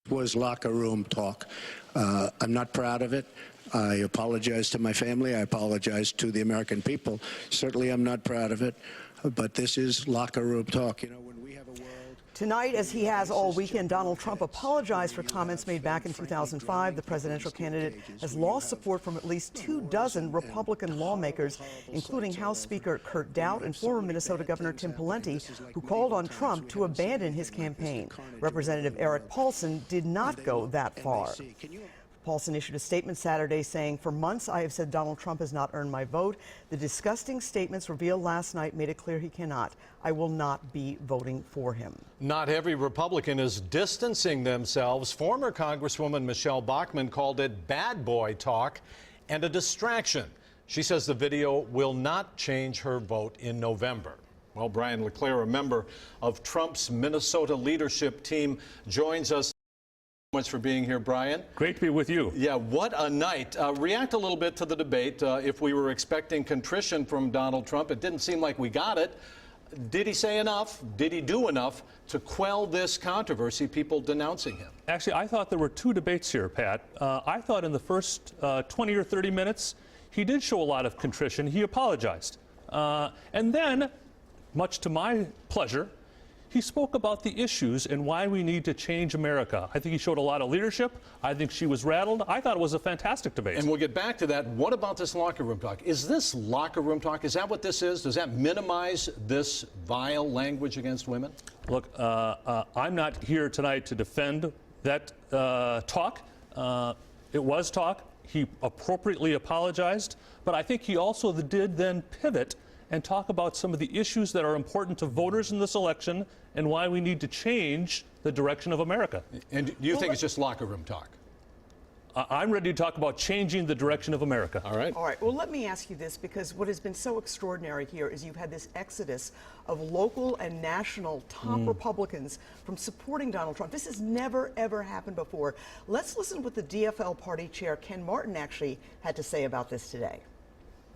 Was locker room talk. I'm not proud of it. I apologize to my family. I apologize to the American people. Certainly I'm not proud of it, but this is locker room talk. You know, when we have a world... Tonight, as he has all weekend, Donald Trump apologized for comments made back in 2005. The presidential candidate has lost support from at least 24 Republican lawmakers, including House Speaker Kurt Doudt and former Minnesota Governor Tim Pawlenty, who called on Trump to abandon his campaign. Representative Eric Paulson did not go that far. Paulson issued a statement Saturday saying, "For months I have said Donald Trump has not earned my vote. The disgusting statements revealed last night made it clear he cannot. I will not be voting for him." Not every Republican is distancing themselves. Former Congresswoman Michelle Bachmann called it bad boy talk and a distraction. She says the video will not change her vote in November. Well, Brian LeClair, a member of Trump's Minnesota leadership team, joins us. Much for being here, Brian. Great to be with you. Yeah, what a night. React a little bit to the debate. If we were expecting contrition from Donald Trump, it didn't seem like we got it. Did he say enough? Did he do enough to quell this controversy, people denouncing him? Actually, I thought there were two debates here, Pat. I thought in the first 20 or 30 minutes, he did show a lot of contrition. He apologized. And then, much to my pleasure, he spoke about the issues and why we need to change America. I think he showed a lot of leadership. I think she was rattled. I thought it was a fantastic debate. And we'll get back to that. What about this locker room talk? Is this locker room talk? Is that what this is? Does that minimize this vile language against women? Look, I'm not here tonight to defend that talk. It was talk. He appropriately apologized. But I think he also did then pivot and talk about some of the issues that are important to voters in this election and why we need to change the direction of America. And do you think it's just locker room talk? I'm ready to talk about changing the direction of America. All right. All right. Well, let me ask you this, because what has been so extraordinary here is you've had this exodus of local and national top Republicans from supporting Donald Trump. This has never, ever happened before. Let's listen to what the DFL party chair, Ken Martin, actually had to say about this today.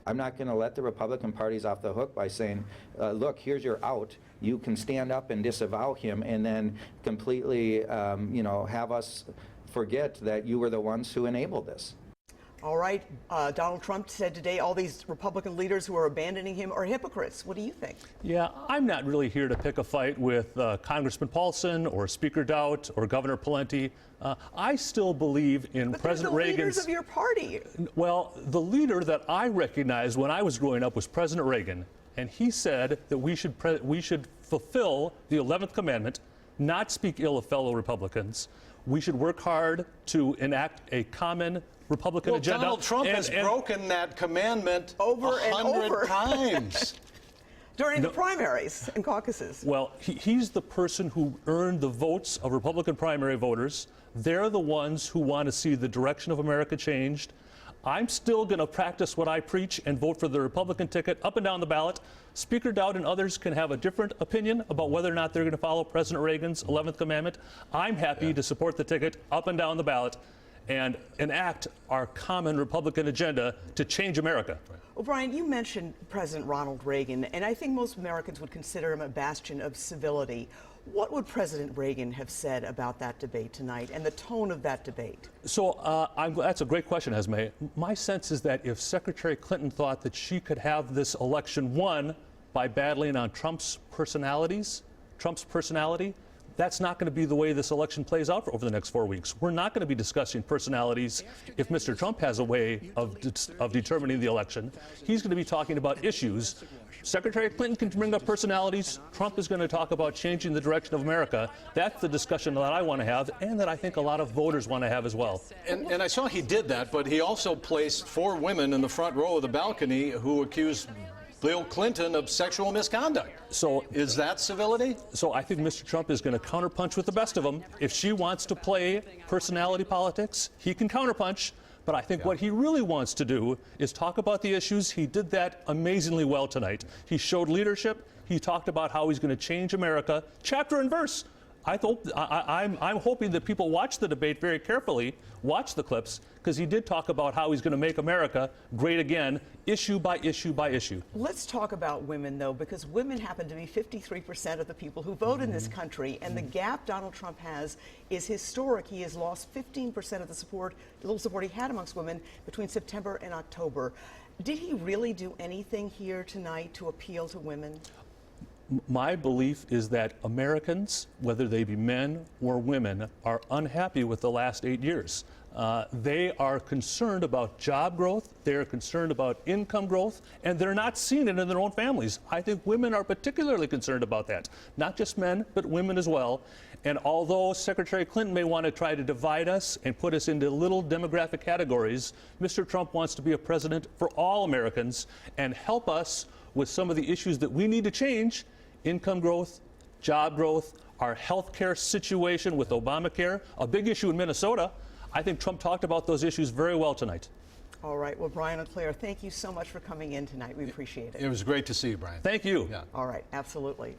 I'm not going to let the Republican parties off the hook by saying, look, here's your out. You can stand up and disavow him and then completely, you know, have us forget that you were the ones who enabled this. All right. Donald Trump said today all these Republican leaders who are abandoning him are hypocrites. What do you think? Yeah, I'm not really here to pick a fight with Congressman Paulson or Speaker Doudt or Governor Pawlenty. I still believe in President Reagan's... leaders of your party. Well, the leader that I recognized when I was growing up was President Reagan, and he said that we should fulfill the 11th commandment, not speak ill of fellow Republicans. We should work hard to enact a common Republican agenda. Donald Trump has broken that commandment over and over times. During the primaries and caucuses. Well, he's the person who earned the votes of Republican primary voters. They're the ones who want to see the direction of America changed. I'm still going to practice what I preach and vote for the Republican ticket up and down the ballot. Speaker Doudt and others can have a different opinion about whether or not they're going to follow President Reagan's 11th commandment. I'm happy to support the ticket up and down the ballot and enact our common Republican agenda to change America. Well, Brian, you mentioned President Ronald Reagan, and I think most Americans would consider him a bastion of civility. What would President Reagan have said about that debate tonight and the tone of that debate? So that's a great question, Esme. My sense is that if Secretary Clinton thought that she could have this election won by battling on Trump's personality, that's not going to be the way this election plays out over the next 4 weeks. We're not going to be discussing personalities if Mr. Trump has a way of determining the election. He's going to be talking about issues. Secretary Clinton can bring up personalities. Trump is going to talk about changing the direction of America. That's the discussion that I want to have and that I think a lot of voters want to have as well. And I saw he did that, but he also placed 4 women in the front row of the balcony who accused Bill Clinton of sexual misconduct. So is that civility? So I think Mr. Trump is going to counterpunch with the best of them. If she wants to play personality politics, he can counterpunch. But I think what he really wants to do is talk about the issues. He did that amazingly well tonight. He showed leadership. He talked about how he's going to change America, chapter and verse. I'm hoping that people watch the debate very carefully, watch the clips, because he did talk about how he's going to make America great again, issue by issue by issue. Let's talk about women, though, because women happen to be 53% of the people who vote in this country, and the gap Donald Trump has is historic. He has lost 15% of the support, little support he had amongst women between September and October. Did he really do anything here tonight to appeal to women? My belief is that Americans, whether they be men or women, are unhappy with the last 8 years. They are concerned about job growth, they're concerned about income growth, and they're not seeing it in their own families. I think women are particularly concerned about that. Not just men, but women as well. And although Secretary Clinton may want to try to divide us and put us into little demographic categories, Mr. Trump wants to be a president for all Americans and help us with some of the issues that we need to change: income growth, job growth, our health care situation with Obamacare, a big issue in Minnesota. I think Trump talked about those issues very well tonight. All right. Well, Brian LeClair, thank you so much for coming in tonight. We appreciate it. It was great to see you, Brian. Thank you. Yeah. All right. Absolutely.